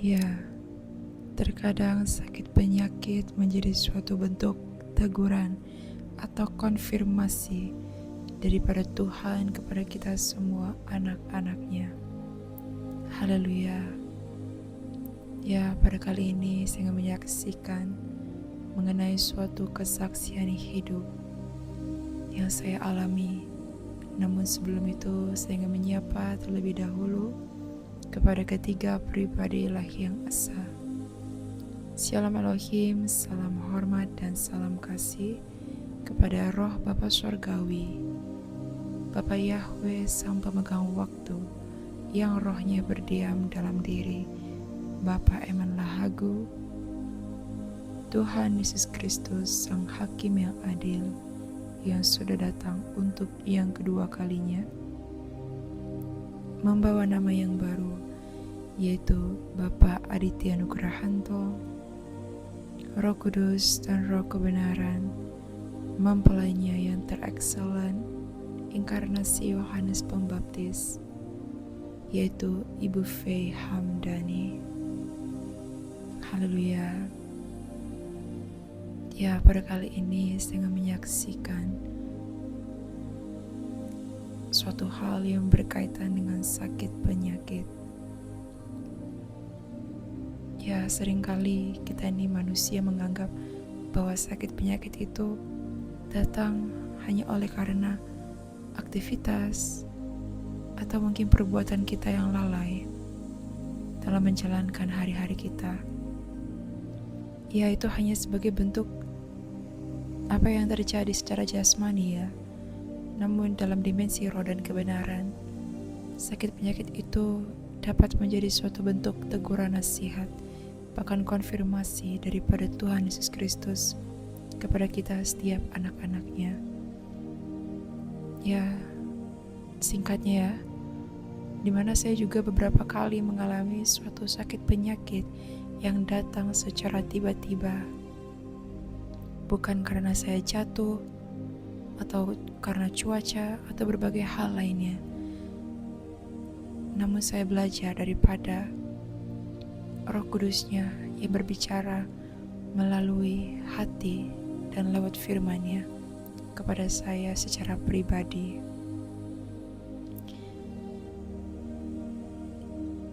Ya, terkadang sakit penyakit menjadi suatu bentuk teguran atau konfirmasi daripada Tuhan kepada kita semua anak-anak-Nya. Haleluya. Ya, pada kali ini saya ingin menyaksikan mengenai suatu kesaksian hidup yang saya alami. Namun sebelum itu saya ingin menyapa terlebih dahulu kepada ketiga pribadi ilahi yang esa. Shalom Elohim, salam hormat dan salam kasih kepada roh Bapa Surgawi, Bapa Yahweh Sang Pemegang Waktu, yang rohnya berdiam dalam diri Bapa Eman Lahagu, Tuhan Yesus Kristus Sang Hakim yang adil, yang sudah datang untuk yang kedua kalinya, membawa nama yang baru, yaitu Bapa Aditya Nugrahanto, Roh Kudus dan Roh Kebenaran, mempelainya yang terekselen, inkarnasi Yohanes Pembaptis, yaitu Ibu Fei Hamdani. Haleluya. Ya, pada kali ini saya ingin menyaksikan suatu hal yang berkaitan dengan sakit penyakit. Ya, seringkali kita ini manusia menganggap bahwa sakit penyakit itu datang hanya oleh karena aktivitas atau mungkin perbuatan kita yang lalai dalam menjalankan hari-hari kita. Ya, itu hanya sebagai bentuk apa yang terjadi secara jasmani ya. Namun dalam dimensi roh dan kebenaran, sakit penyakit itu dapat menjadi suatu bentuk teguran nasihat, bahkan konfirmasi daripada Tuhan Yesus Kristus kepada kita setiap anak-anak-Nya. Ya, singkatnya ya, dimana saya juga beberapa kali mengalami suatu sakit penyakit yang datang secara tiba-tiba. Bukan karena saya jatuh, atau karena cuaca, atau berbagai hal lainnya. Namun saya belajar daripada Roh Kudus-Nya yang berbicara melalui hati dan lewat firman-Nya kepada saya secara pribadi.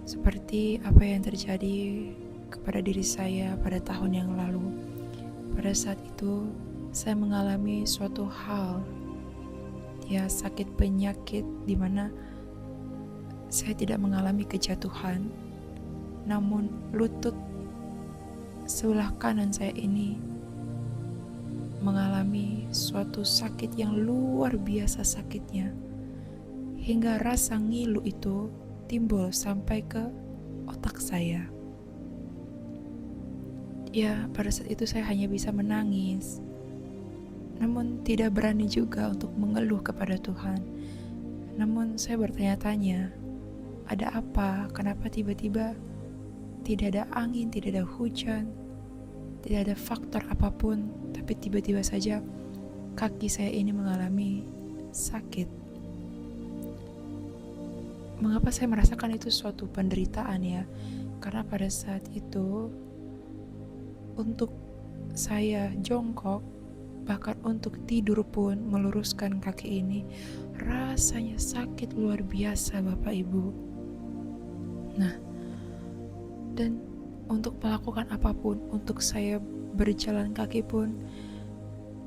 Seperti apa yang terjadi kepada diri saya pada tahun yang lalu. Pada saat itu saya mengalami suatu hal, ya, sakit penyakit di mana saya tidak mengalami kejatuhan, namun lutut sebelah kanan saya ini mengalami suatu sakit yang luar biasa sakitnya, hingga rasa ngilu itu timbul sampai ke otak saya. Ya, pada saat itu saya hanya bisa menangis, namun tidak berani juga untuk mengeluh kepada Tuhan. Namun saya bertanya-tanya, ada apa? Kenapa tiba-tiba tidak ada angin, tidak ada hujan, tidak ada faktor apapun, tapi tiba-tiba saja kaki saya ini mengalami sakit. Mengapa saya merasakan itu suatu penderitaan ya? Karena pada saat itu untuk saya jongkok, bahkan untuk tidur pun meluruskan kaki ini, rasanya sakit luar biasa Bapak Ibu. Nah, dan untuk melakukan apapun, untuk saya berjalan kaki pun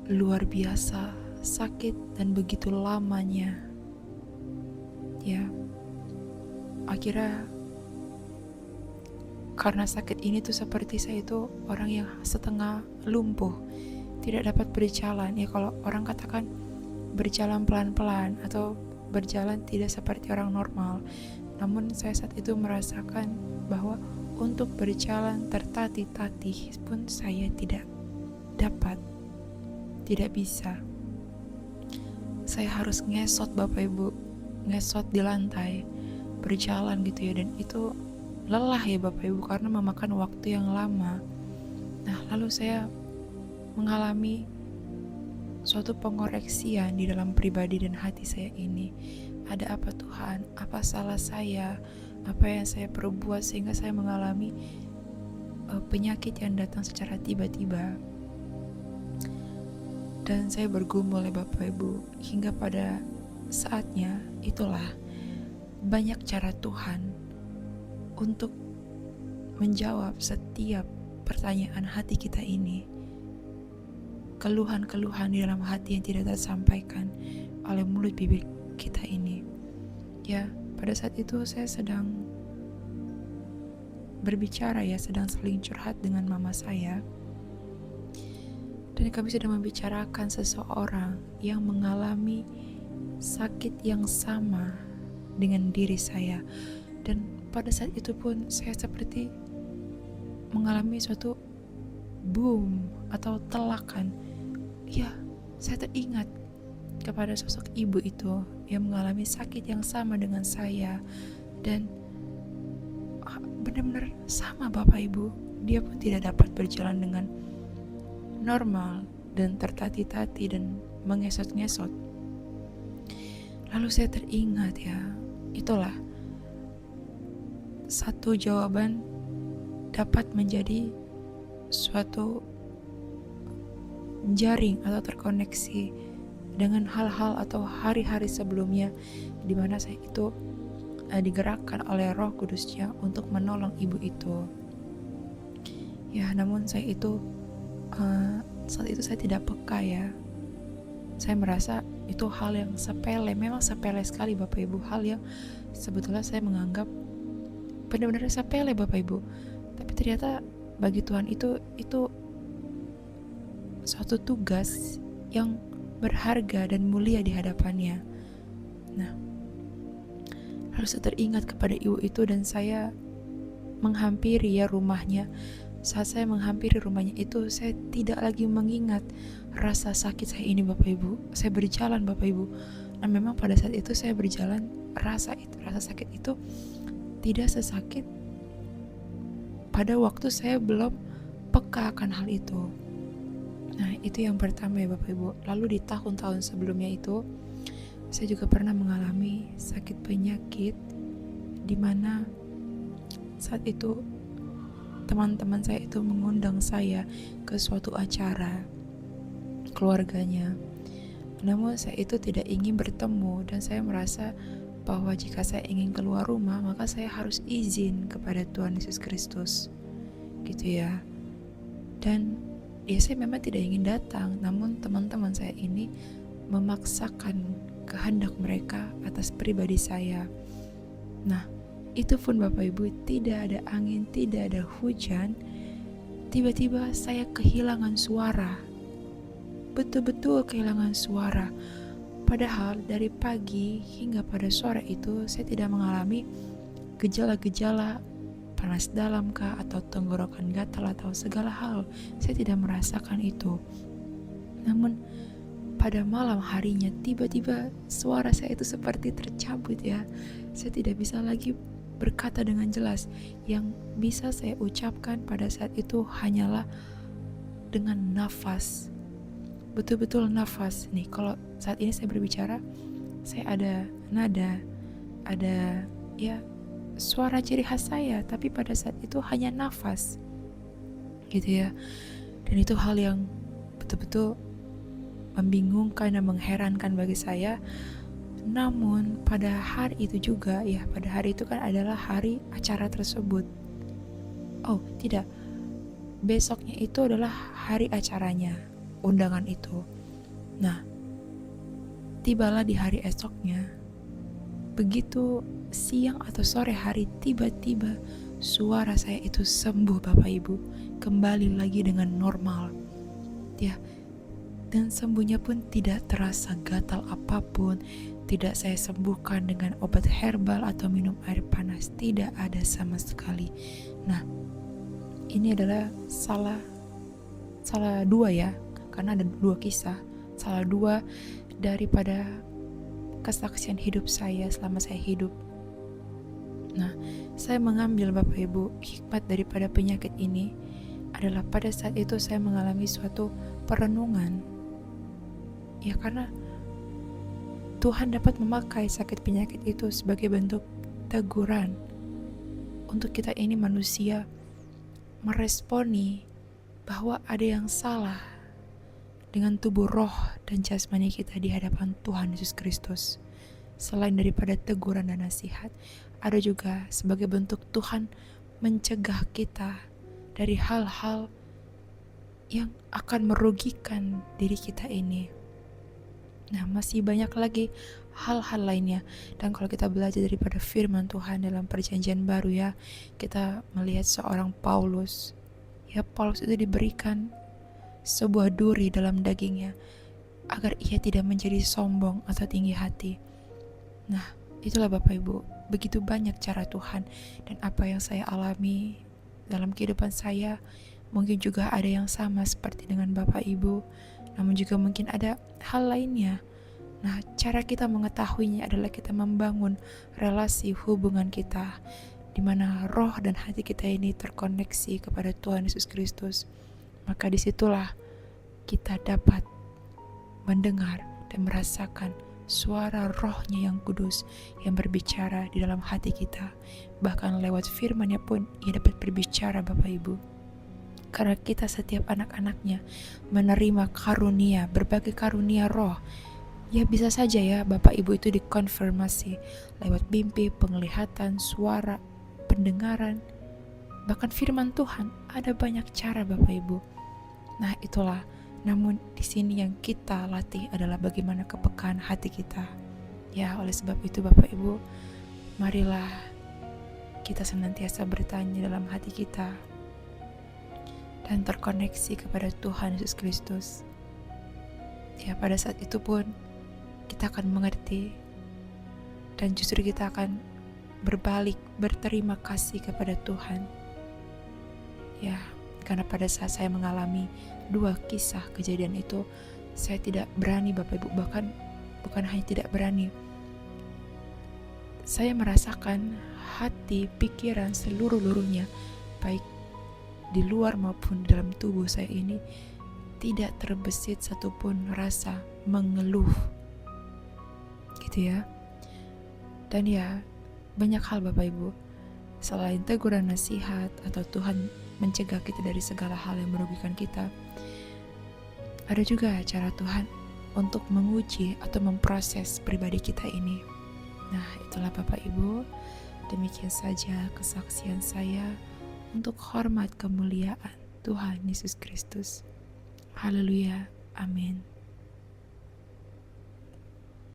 luar biasa sakit dan begitu lamanya. Ya, akhirnya karena sakit ini tuh seperti saya itu orang yang setengah lumpuh, tidak dapat berjalan. Ya, kalau orang katakan berjalan pelan-pelan atau berjalan tidak seperti orang normal. Namun saya saat itu merasakan bahwa untuk berjalan tertatih-tatih pun saya tidak dapat, tidak bisa. Saya harus ngesot Bapak Ibu, ngesot di lantai, berjalan gitu ya, dan itu lelah ya Bapak Ibu karena memakan waktu yang lama. Nah, lalu saya mengalami suatu pengoreksian di dalam pribadi dan hati saya ini. Ada apa Tuhan? Apa salah saya? apa yang saya perbuat sehingga saya mengalami penyakit yang datang secara tiba-tiba. Dan saya bergumul ya Bapak Ibu, hingga pada saatnya itulah banyak cara Tuhan untuk menjawab setiap pertanyaan hati kita ini. Keluhan-keluhan di dalam hati yang tidak tersampaikan oleh mulut bibir kita ini. Ya, pada saat itu saya sedang berbicara ya, sedang saling curhat dengan mama saya. Dan kami sedang membicarakan seseorang yang mengalami sakit yang sama dengan diri saya. Dan pada saat itu pun saya seperti mengalami suatu boom atau telakan. Ya, saya teringat kepada sosok ibu itu yang mengalami sakit yang sama dengan saya. Dan benar-benar sama Bapak Ibu. Dia pun tidak dapat berjalan dengan normal dan tertati-tati dan mengesot-ngesot. Lalu saya teringat ya, itulah satu jawaban dapat menjadi suatu jaring atau terkoneksi dengan hal-hal atau hari-hari sebelumnya di mana saya itu digerakkan oleh Roh Kudusnya untuk menolong ibu itu. Ya, namun saya itu saat itu saya tidak peka ya. Saya merasa itu hal yang sepele, memang sepele sekali Bapak Ibu, hal yang sebetulnya saya menganggap benar-benar sepele Bapak Ibu. Tapi ternyata bagi Tuhan itu suatu tugas yang berharga dan mulia di hadapannya. Nah, lalu saya teringat kepada ibu itu dan saya menghampiri ya rumahnya. Saat saya menghampiri rumahnya itu, saya tidak lagi mengingat rasa sakit saya ini Bapak Ibu. Saya berjalan Bapak Ibu. Nah, memang pada saat itu saya berjalan, rasa sakit itu tidak sesakit pada waktu saya belum peka akan hal itu. Nah, itu yang pertama ya Bapak Ibu. Lalu di tahun-tahun sebelumnya itu, saya juga pernah mengalami sakit penyakit di mana saat itu teman-teman saya itu mengundang saya ke suatu acara keluarganya. Namun saya itu tidak ingin bertemu dan saya merasa bahwa jika saya ingin keluar rumah maka saya harus izin kepada Tuhan Yesus Kristus. Gitu ya. Dan ya saya memang tidak ingin datang, namun teman-teman saya ini memaksakan kehendak mereka atas pribadi saya. Nah, itu pun Bapak Ibu, tidak ada angin, tidak ada hujan, tiba-tiba saya kehilangan suara. Betul-betul kehilangan suara. Padahal dari pagi hingga pada sore itu saya tidak mengalami gejala-gejala panas dalam kah atau tenggorokan gatal atau segala hal. Saya tidak merasakan itu. Namun pada malam harinya tiba-tiba suara saya itu seperti tercabut ya. Saya tidak bisa lagi berkata dengan jelas. Yang bisa saya ucapkan pada saat itu hanyalah dengan nafas. Betul-betul nafas. Nih, kalau saat ini saya berbicara, saya ada nada, ada ya suara ciri khas saya, tapi pada saat itu hanya nafas. Gitu ya. Dan itu hal yang betul-betul membingungkan dan mengherankan bagi saya. Namun pada hari itu juga ya, pada hari itu kan adalah hari acara tersebut. Oh tidak, besoknya itu adalah hari acaranya, undangan itu. Nah, tibalah di hari esoknya, begitu siang atau sore hari, tiba-tiba suara saya itu sembuh Bapak Ibu, kembali lagi dengan normal. Ya, dan sembuhnya pun tidak terasa gatal apapun. Tidak saya sembuhkan dengan obat herbal atau minum air panas, tidak ada sama sekali. Nah, ini adalah salah dua ya, karena ada dua kisah, salah dua daripada kesaksian hidup saya selama saya hidup. Nah, saya mengambil Bapak Ibu, hikmat daripada penyakit ini adalah pada saat itu saya mengalami suatu perenungan. Ya, karena Tuhan dapat memakai sakit penyakit itu sebagai bentuk teguran untuk kita ini manusia meresponi bahwa ada yang salah dengan tubuh roh dan jasmani kita di hadapan Tuhan Yesus Kristus. Selain daripada teguran dan nasihat, ada juga sebagai bentuk Tuhan mencegah kita dari hal-hal yang akan merugikan diri kita ini. Nah, masih banyak lagi hal-hal lainnya. Dan kalau kita belajar daripada firman Tuhan dalam perjanjian baru ya, kita melihat seorang Paulus. Ya, Paulus itu diberikan sebuah duri dalam dagingnya agar ia tidak menjadi sombong atau tinggi hati. Nah, itulah Bapak Ibu, begitu banyak cara Tuhan, dan apa yang saya alami dalam kehidupan saya mungkin juga ada yang sama seperti dengan Bapak Ibu, namun juga mungkin ada hal lainnya. Nah, cara kita mengetahuinya adalah kita membangun relasi hubungan kita, di mana roh dan hati kita ini terkoneksi kepada Tuhan Yesus Kristus. Maka disitulah kita dapat mendengar dan merasakan suara rohnya yang kudus yang berbicara di dalam hati kita. Bahkan lewat firman-Nya pun ia dapat berbicara Bapak Ibu. Karena kita setiap anak-anaknya menerima karunia, berbagai karunia roh. Ya bisa saja ya Bapak Ibu itu dikonfirmasi lewat mimpi, penglihatan, suara, pendengaran, bahkan firman Tuhan. Ada banyak cara Bapak Ibu. Nah itulah, namun di sini yang kita latih adalah bagaimana kepekaan hati kita. Ya, oleh sebab itu Bapak Ibu, marilah kita senantiasa bertanya dalam hati kita dan terkoneksi kepada Tuhan Yesus Kristus. Ya, pada saat itu pun kita akan mengerti dan justru kita akan berbalik berterima kasih kepada Tuhan. Ya, karena pada saat saya mengalami 2 kisah kejadian itu, saya tidak berani Bapak Ibu, bahkan bukan hanya tidak berani, saya merasakan hati, pikiran, seluruh-luruhnya, baik di luar maupun di dalam tubuh saya ini, tidak terbesit satupun rasa mengeluh, gitu ya. Dan ya, banyak hal Bapak Ibu, selain teguran nasihat atau Tuhan mencegah kita dari segala hal yang merugikan kita, ada juga cara Tuhan untuk menguji atau memproses pribadi kita ini. Nah, itulah Bapak Ibu, demikian saja kesaksian saya untuk hormat kemuliaan Tuhan Yesus Kristus. Haleluya, amin.